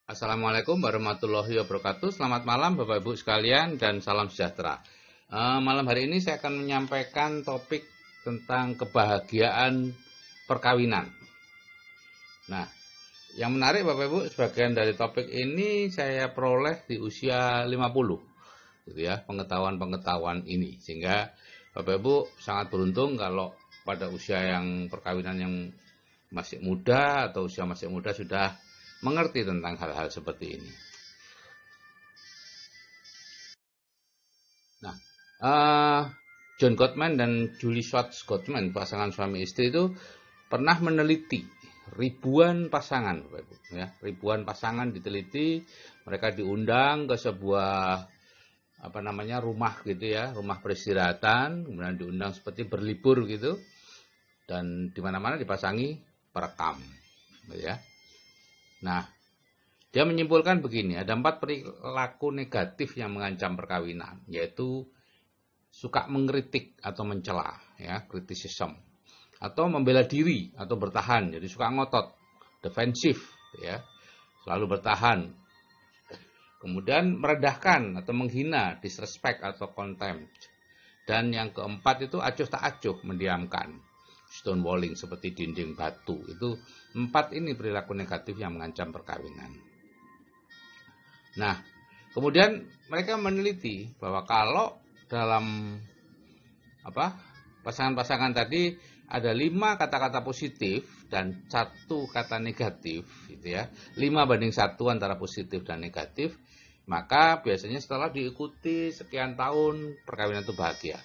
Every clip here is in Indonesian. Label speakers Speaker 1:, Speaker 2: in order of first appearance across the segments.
Speaker 1: Assalamualaikum warahmatullahi wabarakatuh. Selamat malam Bapak Ibu sekalian dan salam sejahtera. Malam hari ini saya akan menyampaikan topik tentang kebahagiaan perkawinan. Nah, yang menarik Bapak Ibu, sebagian dari topik ini saya peroleh di usia 50, gitu ya, pengetahuan-pengetahuan ini. Sehingga Bapak Ibu sangat beruntung kalau pada usia yang perkawinan yang masih muda atau usia masih muda sudah mengerti tentang hal-hal seperti ini. Nah, John Gottman dan Julie Schwartz Gottman, pasangan suami istri itu pernah meneliti ribuan pasangan, Bapak Ibu, ya, ribuan pasangan diteliti, mereka diundang ke sebuah rumah gitu ya, rumah peristirahatan, kemudian diundang seperti berlibur gitu, dan di mana-mana dipasangi perekam, gitu ya. Nah, dia menyimpulkan begini, ada 4 perilaku negatif yang mengancam perkawinan, yaitu suka mengkritik atau mencela, ya, criticism, atau membela diri atau bertahan, jadi suka ngotot, defensif, ya, selalu bertahan. Kemudian merendahkan atau menghina, disrespect atau contempt. Dan yang keempat itu acuh tak acuh, mendiamkan, stonewalling seperti dinding batu. Itu 4 ini perilaku negatif yang mengancam perkawinan. Nah, kemudian mereka meneliti bahwa kalau dalam pasangan-pasangan tadi ada 5 kata-kata positif dan 1 kata negatif, gitu ya. 5:1 antara positif dan negatif, maka biasanya setelah diikuti sekian tahun perkawinan itu bahagia,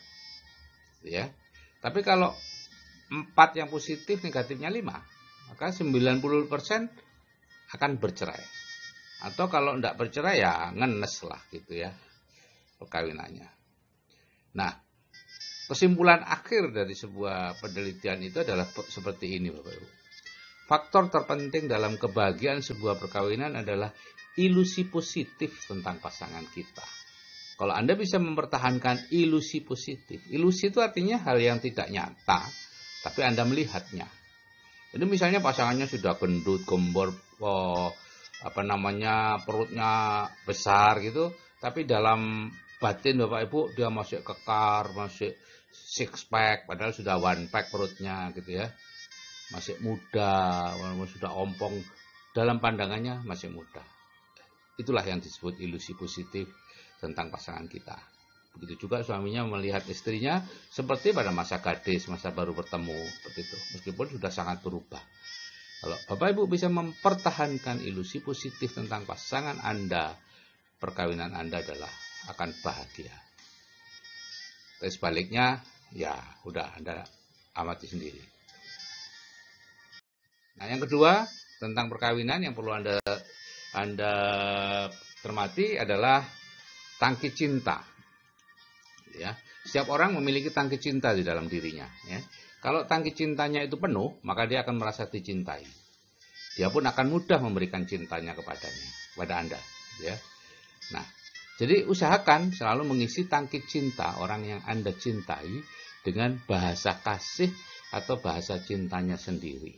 Speaker 1: gitu ya. Tapi kalau 4 yang positif, negatifnya 5, maka 90% akan bercerai. Atau kalau tidak bercerai ya ngenes lah gitu ya perkawinannya. Nah, kesimpulan akhir dari sebuah penelitian itu adalah seperti ini Bapak Ibu. Faktor terpenting dalam kebahagiaan sebuah perkawinan adalah ilusi positif tentang pasangan kita. Kalau Anda bisa mempertahankan ilusi positif, ilusi itu artinya hal yang tidak nyata, tapi Anda melihatnya. Jadi misalnya pasangannya sudah gendut, gembor, perutnya besar gitu, tapi dalam batin Bapak Ibu dia masih kekar, masih six pack, padahal sudah one pack perutnya gitu ya, masih muda, sudah ompong, dalam pandangannya masih muda. Itulah yang disebut ilusi positif tentang pasangan kita. Begitu juga suaminya melihat istrinya seperti pada masa gadis, masa baru bertemu, seperti itu, meskipun sudah sangat berubah. Kalau Bapak Ibu bisa mempertahankan ilusi positif tentang pasangan Anda, perkawinan Anda adalah akan bahagia. Tapi sebaliknya, ya udah Anda amati sendiri. Nah, yang kedua tentang perkawinan yang perlu Anda cermati adalah tangki cinta. Ya, setiap orang memiliki tangki cinta di dalam dirinya. Ya. Kalau tangki cintanya itu penuh, maka dia akan merasa dicintai. Dia pun akan mudah memberikan cintanya kepada Anda. Ya. Nah, jadi usahakan selalu mengisi tangki cinta orang yang Anda cintai dengan bahasa kasih atau bahasa cintanya sendiri.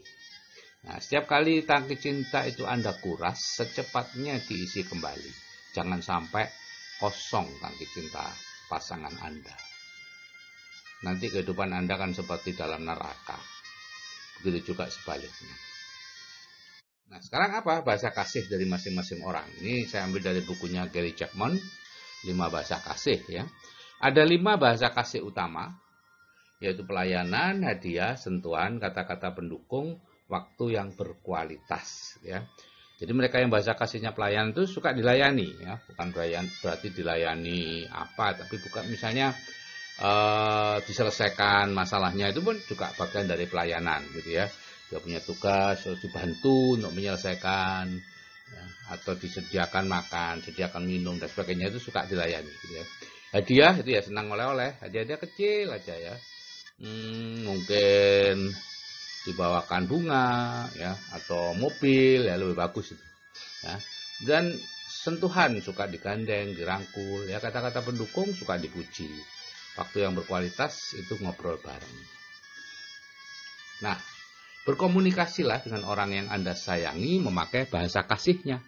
Speaker 1: Nah, setiap kali tangki cinta itu Anda kuras, secepatnya diisi kembali. Jangan sampai kosong tangki cinta pasangan Anda. Nanti kehidupan Anda kan seperti dalam neraka. Begitu juga sebaliknya. Nah, sekarang apa bahasa kasih dari masing-masing orang? Ini saya ambil dari bukunya Gary Chapman, 5 bahasa kasih ya. Ada 5 bahasa kasih utama, yaitu pelayanan, hadiah, sentuhan, kata-kata pendukung, waktu yang berkualitas ya. Jadi mereka yang bahasa kasihnya pelayan itu suka dilayani ya, bukan berarti dilayani apa, tapi bukan misalnya diselesaikan masalahnya, itu pun juga bagian dari pelayanan gitu ya. Dia punya tugas, dibantu untuk menyelesaikan ya, atau disediakan makan, sediakan minum dan sebagainya, itu suka dilayani gitu ya. Hadiah itu ya senang oleh-oleh, hadiah kecil aja ya. Mungkin dibawakan bunga ya atau mobil ya, lebih bagus itu ya. Dan sentuhan suka digandeng, dirangkul ya, kata-kata pendukung suka dipuji, waktu yang berkualitas itu ngobrol bareng. Nah, berkomunikasilah dengan orang yang Anda sayangi memakai bahasa kasihnya.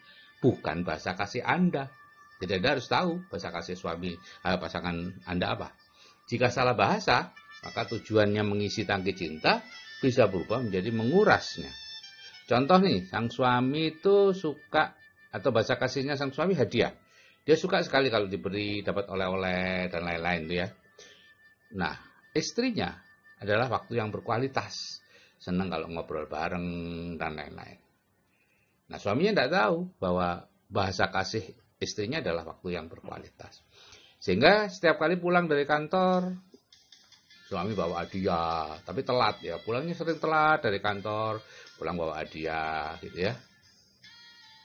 Speaker 1: bukan bahasa kasih Anda. Jadi Anda harus tahu bahasa kasih pasangan Anda apa. Jika salah bahasa, maka tujuannya mengisi tangki cinta bisa berubah menjadi mengurasnya. Contoh nih, sang suami itu suka, atau bahasa kasihnya sang suami hadiah. Dia suka sekali kalau diberi, dapat oleh-oleh, dan lain-lain tuh ya. Nah, istrinya adalah waktu yang berkualitas. Senang kalau ngobrol bareng, dan lain-lain. Nah, suaminya tidak tahu bahwa bahasa kasih istrinya adalah waktu yang berkualitas. Sehingga setiap kali pulang dari kantor, suami bawa hadiah, tapi telat ya. Pulangnya sering telat dari kantor, pulang bawa hadiah gitu ya.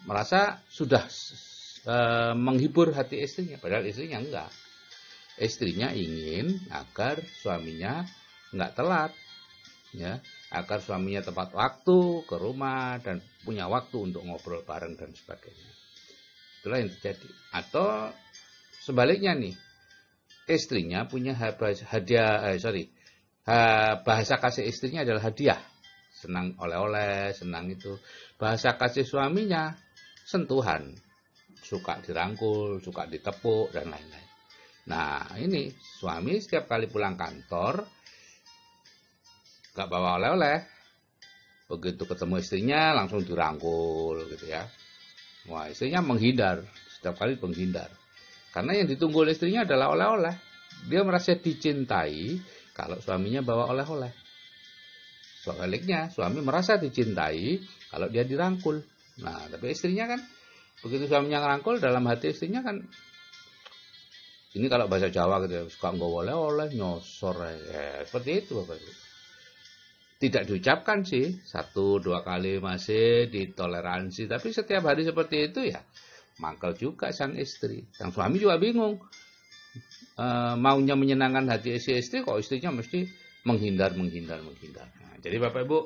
Speaker 1: Merasa sudah menghibur hati istrinya, padahal istrinya enggak. Istrinya ingin agar suaminya enggak telat, ya, agar suaminya tepat waktu ke rumah dan punya waktu untuk ngobrol bareng dan sebagainya. Itulah yang terjadi. Atau sebaliknya nih, istrinya punya bahasa kasih istrinya adalah hadiah. Senang oleh-oleh, senang itu. Bahasa kasih suaminya sentuhan. Suka dirangkul, suka ditepuk, dan lain-lain. Nah, ini suami setiap kali pulang kantor, gak bawa oleh-oleh. Begitu ketemu istrinya, langsung dirangkul, gitu ya. Wah, istrinya menghindar. Setiap kali menghindar. Karena yang ditunggu oleh istrinya adalah oleh-oleh. Dia merasa dicintai kalau suaminya bawa oleh-oleh. Sebaliknya, suami merasa dicintai kalau dia dirangkul. Nah, tapi istrinya kan, begitu suaminya ngerangkul, dalam hati istrinya kan, ini kalau bahasa Jawa gitu ya, suka nggak oleh-oleh, nyosor. Seperti itu Bapak Ibu. Tidak diucapkan sih, 1-2 kali masih ditoleransi. Tapi setiap hari seperti itu ya, mangkel juga sang istri. Sang suami juga bingung. Maunya menyenangkan hati istri, kok istrinya mesti menghindar. Nah, jadi Bapak Ibu,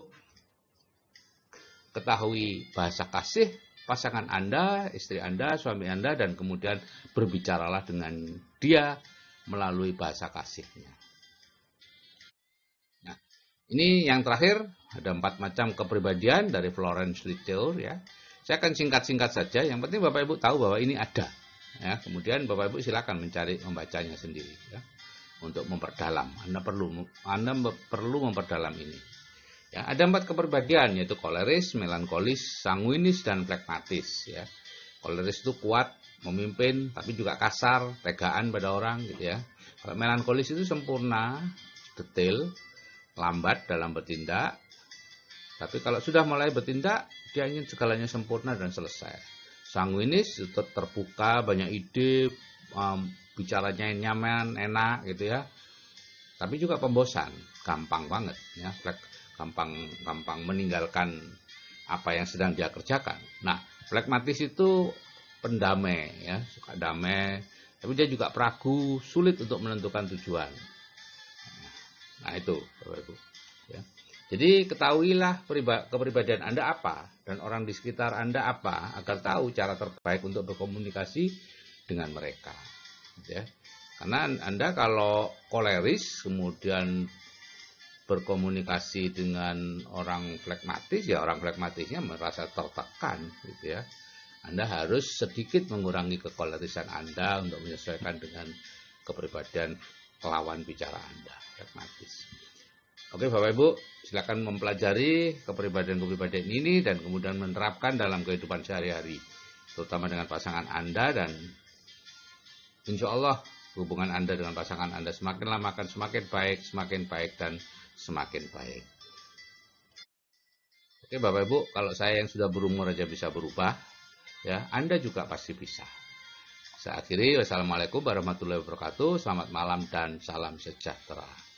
Speaker 1: ketahui bahasa kasih pasangan Anda, istri Anda, suami Anda, dan kemudian berbicaralah dengan dia melalui bahasa kasihnya. Nah, ini yang terakhir, ada 4 macam kepribadian dari Florence Littell ya. Saya akan singkat-singkat saja, yang penting Bapak Ibu tahu bahwa ini ada. Ya, kemudian Bapak Ibu silakan membacanya sendiri ya, untuk memperdalam. Anda perlu memperdalam ini. Ya, ada 4 kepribadian, yaitu koleris, melankolis, sanguinis, dan flegmatis. Ya. Koleris itu kuat, memimpin, tapi juga kasar, tegaan pada orang, gitu ya. Kalau melankolis itu sempurna, detail, lambat dalam bertindak. Tapi kalau sudah mulai bertindak, dia ingin segalanya sempurna dan selesai. Sanguinis itu terbuka, banyak ide, bicaranya nyaman, enak, gitu ya. Tapi juga pembosan, gampang banget, ya. Gampang meninggalkan apa yang sedang dia kerjakan. Nah, flegmatis itu pendamai, ya, suka damai, tapi dia juga peragu, sulit untuk menentukan tujuan. Nah, itu Bapak Ibu. Ya. Jadi ketahuilah kepribadian Anda apa dan orang di sekitar Anda apa agar tahu cara terbaik untuk berkomunikasi dengan mereka. Ya. Karena Anda kalau koleris kemudian berkomunikasi dengan orang flegmatis, ya orang flegmatisnya merasa tertekan, gitu ya. Anda harus sedikit mengurangi kekolerisan Anda untuk menyesuaikan dengan kepribadian lawan bicara Anda, flegmatis. Oke Bapak Ibu, silakan mempelajari kepribadian-kepribadian ini dan kemudian menerapkan dalam kehidupan sehari-hari, terutama dengan pasangan Anda, dan insya Allah hubungan Anda dengan pasangan Anda semakin lama akan semakin baik, dan semakin baik. Oke Bapak Ibu, kalau saya yang sudah berumur aja bisa berubah, ya Anda juga pasti bisa. Saya akhiri, wassalamualaikum warahmatullahi wabarakatuh, selamat malam dan salam sejahtera.